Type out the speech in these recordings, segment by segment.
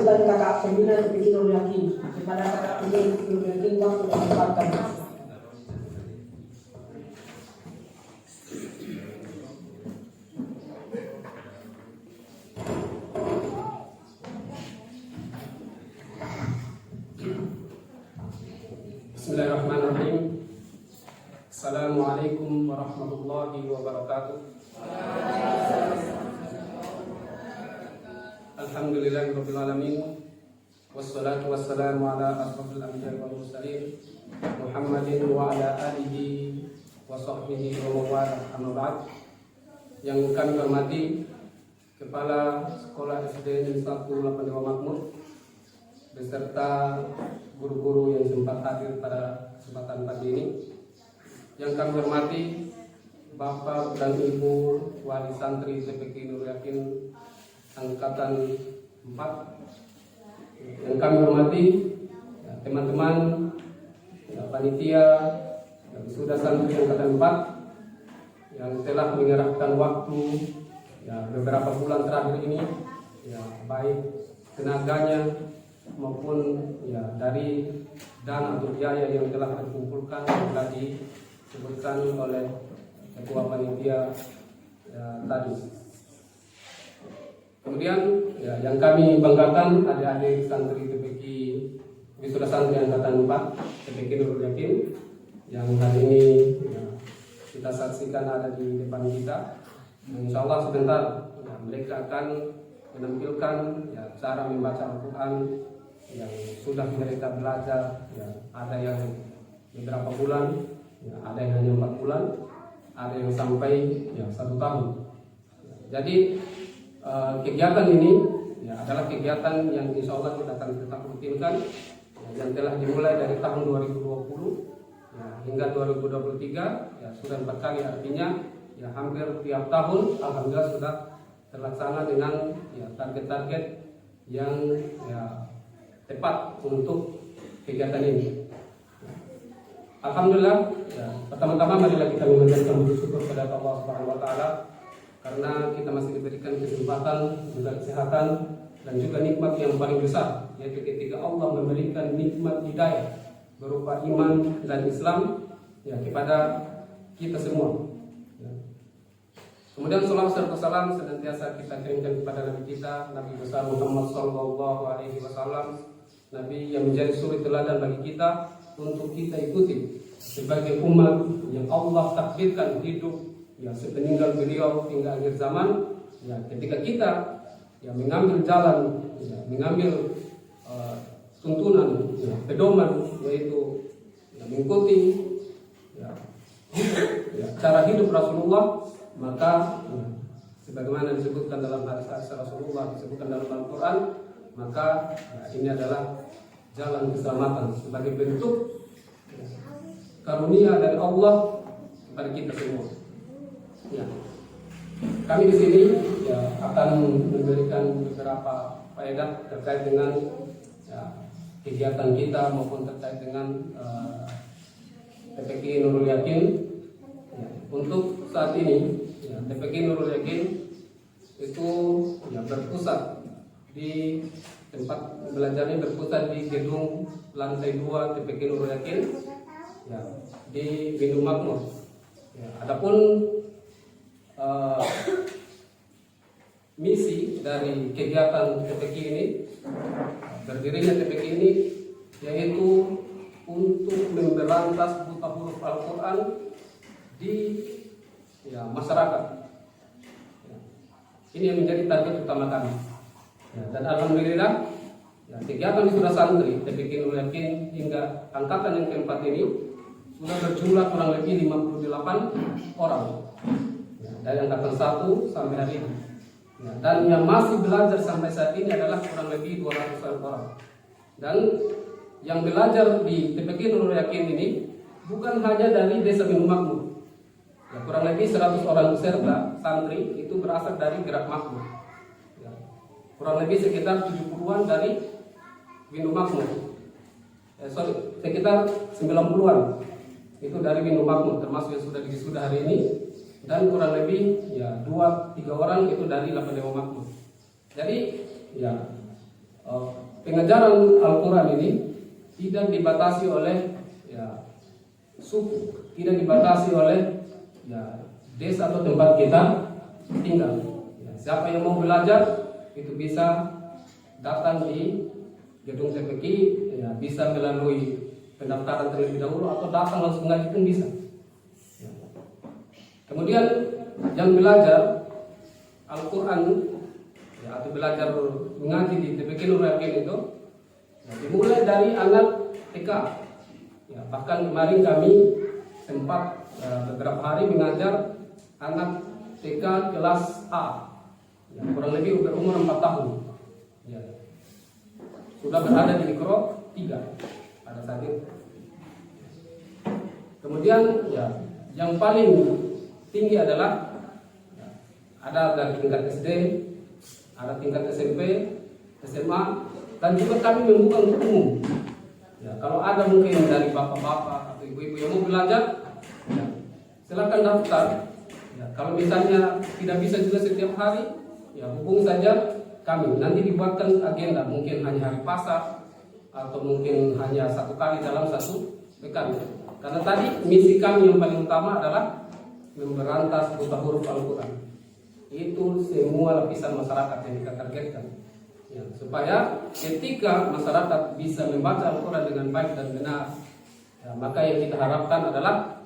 Dan kakak pembina TPQ Nurul Yakin kepada kakak pembina Nurul Yakin waktu menempatkan. Bismillahirrahmanirrahim. Assalamualaikum warahmatullahi wabarakatuh. Alhamdulillahirabbil alamin. Wassalatu wassalamu ala asrofil anbiya'i wal mursalin Muhammadin wa ala alihi wa sahbihi wa mawala amma ba'd. Yang kami hormati Kepala Sekolah SD Negeri 1 Lapandewa Makmur beserta guru-guru yang sempat hadir pada kesempatan pagi ini. Yang kami hormati Bapak dan Ibu Wali Santri TPQ Nurul Yakin Angkatan 4. Yang kami hormati teman-teman panitia wisuda santri Angkatan 4 yang telah menyerahkan waktu beberapa bulan terakhir ini, baik tenaganya maupun dari dana atau biaya yang telah dikumpulkan yang telah disebutkan oleh ketua panitia tadi. Kemudian yang kami banggakan adik-adik santri TPQ wisuda santri Angkatan 4 TPQ Nurul Yakin yang hari ini kita saksikan ada di depan kita. Insya Allah sebentar mereka akan menampilkan cara membaca Al-Quran yang sudah mereka belajar, ada yang beberapa bulan, ada yang hanya 4 bulan, ada yang sampai 1 tahun. Jadi kegiatan ini adalah kegiatan yang insya Allah kita akan tetap rutinkan, yang telah dimulai dari tahun 2020 hingga 2023, sudah 4 kali, artinya hampir tiap tahun alhamdulillah sudah terlaksana dengan target-target yang tepat untuk kegiatan ini. Alhamdulillah, pertama-tama marilah kita memanjatkan puji syukur kepada Allah Subhanahu wa taala karena kita masih diberikan kesempatan, juga kesehatan dan juga nikmat yang paling besar, yaitu ketika Allah memberikan nikmat hidayah berupa iman dan Islam kepada kita semua. Kemudian salawat serta salam senantiasa kita kirimkan kepada Nabi kita, Nabi besar Muhammad sallallahu alaihi wasallam, Nabi yang menjadi suri teladan bagi kita untuk kita ikuti sebagai umat yang Allah takdirkan hidup sepeninggal beliau hingga akhir zaman. Ketika kita mengambil jalan, mengambil tuntunan, pedoman, yaitu mengikuti cara hidup Rasulullah, maka sebagaimana disebutkan dalam hadis Rasulullah, disebutkan dalam Al-Quran, maka ini adalah jalan keselamatan sebagai bentuk karunia dari Allah kepada kita semua. Kami di sini akan memberikan beberapa faedah terkait dengan kegiatan kita maupun terkait dengan TPQ Nurul Yakin. Untuk saat ini TPQ Nurul Yakin itu berpusat di tempat belajarnya, berpusat di gedung lantai 2 TPQ Nurul Yakin di Bindung Makmur. Adapun misi dari kegiatan TPQ ini, berdirinya TPQ ini, yaitu untuk memberantas buta huruf Al-Quran di masyarakat. Ini yang menjadi target utama kami. Dan alhamdulillah kegiatan wisuda santri TPQ Nurul Yakin hingga angkatan yang keempat ini sudah berjumlah kurang lebih 58 orang dari angkatan 1 sampai hari ini. Dan yang masih belajar sampai saat ini adalah kurang lebih 200 orang. Dan yang belajar di TPQ Nurul Yakin ini bukan hanya dari desa Bindung Makmur. Kurang lebih 100 orang peserta santri itu berasal dari Gerak Makmur. Kurang lebih sekitar 70-an dari Bindung Makmur. Sekitar 90-an itu dari Bindung Makmur, termasuk yang sudah diwisuda hari ini, dan kurang lebih 2-3 orang itu dari Lapandewa Makmur. Jadi pengajaran Al-Quran ini tidak dibatasi oleh ya, suku, tidak dibatasi oleh ya, desa atau tempat kita tinggal. Ya, siapa yang mau belajar itu bisa datang di gedung TPQ, ya, bisa melalui pendaftaran terlebih dahulu atau datang langsung ngaji pun bisa. Ya. Kemudian yang belajar Al-Quran ya, atau belajar mengaji di TPQ Nurul Yakin itu ya, dimulai dari anak TK. Ya, bahkan kemarin kami sempat beberapa hari mengajar anak TK kelas A, ya, kurang lebih berumur 4 tahun. Ya. Sudah berada di mikro 3 pada saat itu. Kemudian ya, yang paling tinggi adalah ya, ada dari tingkat SD, ada tingkat SMP, SMA, dan juga kami membuka untuk umum. Ya, kalau ada mungkin dari bapak-bapak atau ibu-ibu yang mau belajar, ya, silakan daftar. Ya, kalau misalnya tidak bisa juga setiap hari, ya hubungi saja kami. Nanti dibuatkan agenda, mungkin hanya hari pasar atau mungkin hanya 1 kali dalam 1 pekan. Karena tadi misi kami yang paling utama adalah memberantas buta huruf Al-Quran. Itu semua lapisan masyarakat yang kita targetkan. Ya, supaya ketika masyarakat bisa membaca Al-Quran dengan baik dan benar, ya, maka yang kita harapkan adalah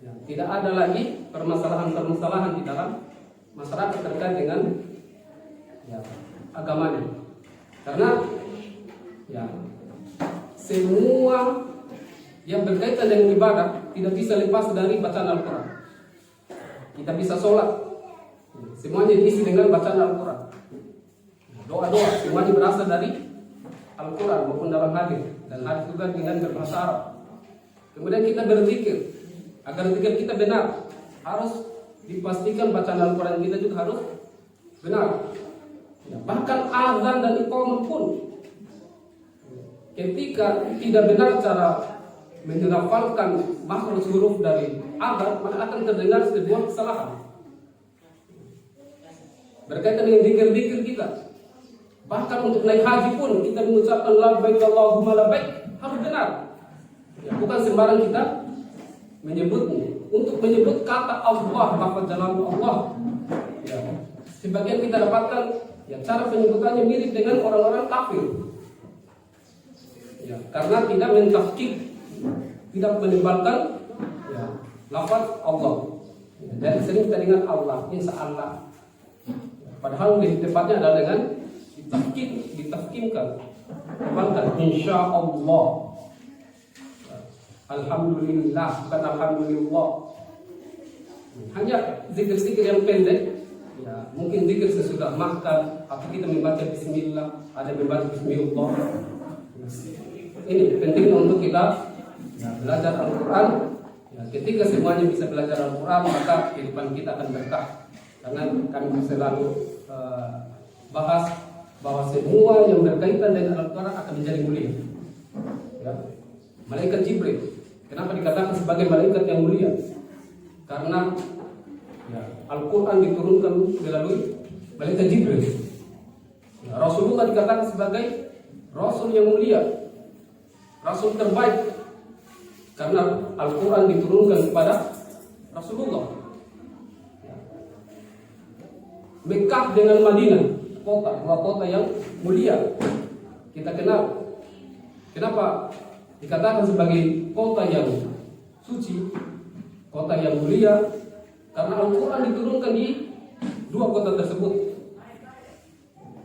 ya, tidak ada lagi permasalahan-permasalahan di dalam masyarakat terkait dengan ya, agamanya. Karena ya, semua yang berkaitan dengan ibadah tidak bisa lepas dari bacaan Al-Quran. Kita bisa sholat, semuanya diisi dengan bacaan Al-Quran. Doa-doa semuanya berasal dari Al-Quran maupun dalam hadis, dan hadis juga dengan berbahasa Arab. Kemudian kita berzikir, agar zikir kita benar harus dipastikan bacaan Al-Quran kita juga harus benar. Ya, bahkan azan dan iqamah pun ketika tidak benar cara menghafalkan makhraj huruf dari azan, maka akan terdengar sebuah kesalahan. Berkaitan dengan zikir-zikir kita, bahkan untuk naik haji pun kita mengucapkan labbaik Allahumma labbaik harus benar. Ya, bukan sembarang kita menyebutnya. Untuk menyebut kata Allah, lafaz jalal Allah, ya, sebagian kita dapatkan ya, cara penyebutannya mirip dengan orang-orang kafir. Ya, karena tidak mentafkid, tidak menebalkan ya, lafaz Allah. Ya, jadi sering kita dengar Allah, insya Allah. Ya, padahal lebih tepatnya adalah dengan ditafkimkan, tebalkan insya Allah. Alhamdulillah, bukan alhamdulillah. Hanya zikir-zikir yang pendek, ya, mungkin zikir sesudah makan atau kita membaca bismillah, ada membaca bismillah. Ini penting untuk kita ya, belajar Al-Quran. Ya, ketika semuanya bisa belajar Al-Quran, maka kehidupan kita akan berkah. Karena kami selalu bahas bahwa semua yang berkaitan dengan Al-Quran akan menjadi mulia. Ya. Malaikat Jibril, kenapa dikatakan sebagai malaikat yang mulia? Karena ya, Al-Quran diturunkan melalui malaikat Jibril. Ya, Rasulullah dikatakan sebagai Rasul yang mulia, Rasul terbaik, karena Al-Quran diturunkan kepada Rasulullah. Ya. Mekah dengan Madinah, dua kota yang mulia kita kenal. Kenapa dikatakan sebagai kota yang suci, kota yang mulia? Karena Al-Quran diturunkan di 2 kota tersebut.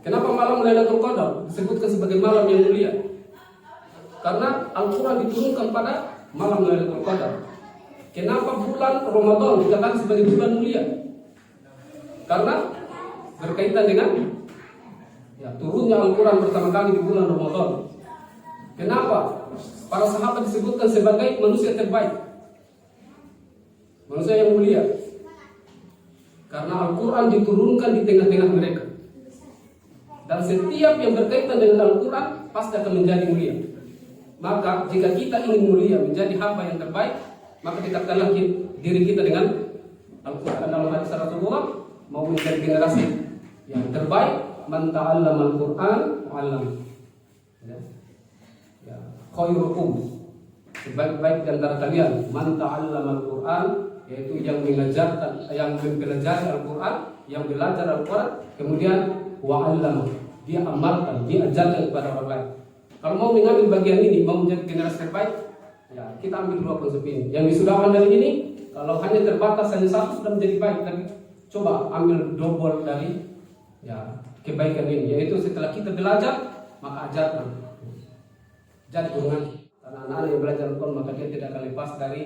Kenapa malam Lailatul Qadar disebutkan sebagai malam yang mulia? Karena Al-Quran diturunkan pada malam Lailatul Qadar. Kenapa bulan Ramadan dikatakan sebagai bulan mulia? Karena berkaitan dengan ya, turunnya Al-Quran pertama kali di bulan Ramadan. Kenapa para sahabat disebutkan sebagai manusia terbaik, manusia yang mulia? Karena Al-Quran diturunkan di tengah-tengah mereka. Dan setiap yang berkaitan dengan Al-Quran pasti akan menjadi mulia. Maka jika kita ingin mulia, menjadi hamba yang terbaik, maka dekatkanlah diri kita dengan Al-Quran. Dalam hadis Rasulullah, mau menjadi generasi yang terbaik, man ta'allama Al-Quran muallam. Ya. Ya. Khairukum, sebaik-baik di antara kalian man ta'allama al-Qur'an, yaitu yang mengajarkan, yang mempelajari Al-Qur'an, yang belajar Al-Qur'an, kemudian wa'allama, dia amalkan, dia ajarkan kepada orang lain. Kalau mau mengambil bagian ini, mau menjadi generasi terbaik, ya kita ambil dua konsep ini. Yang wisudaan dari ini, kalau hanya terbatas hanya satu sudah menjadi baik, tapi coba ambil double dari ya kebaikan ini, yaitu setelah kita belajar maka ajarkan. Jadi dengan anak-anak yang belajar Al-Quran, maka dia tidak akan lepas dari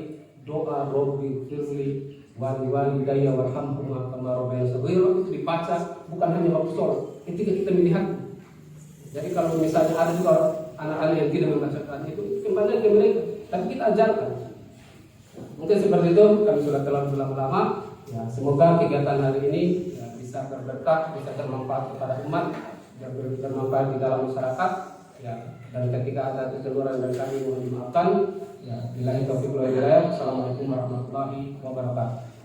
doa Rabbi firli wali daya warhamhuma kama rabbayani shaghira. Itu dibaca bukan hanya waktu sholat, ketika kita melihat. Jadi kalau misalnya ada juga anak-anak yang tidak membaca Quran, itu kembali ke mereka, tapi kita ajarkan. Mungkin seperti itu, kami sudah terlalu lama-lama. Ya, semoga kegiatan hari ini ya, bisa berberkah, bisa bermanfaat kepada umat, dan bermanfaat di dalam masyarakat. Ya, dan ketika ada kekeliruan dari kami mohon dimaafkan. Ya, billahi taufiq wal hidayah. Assalamualaikum warahmatullahi wabarakatuh.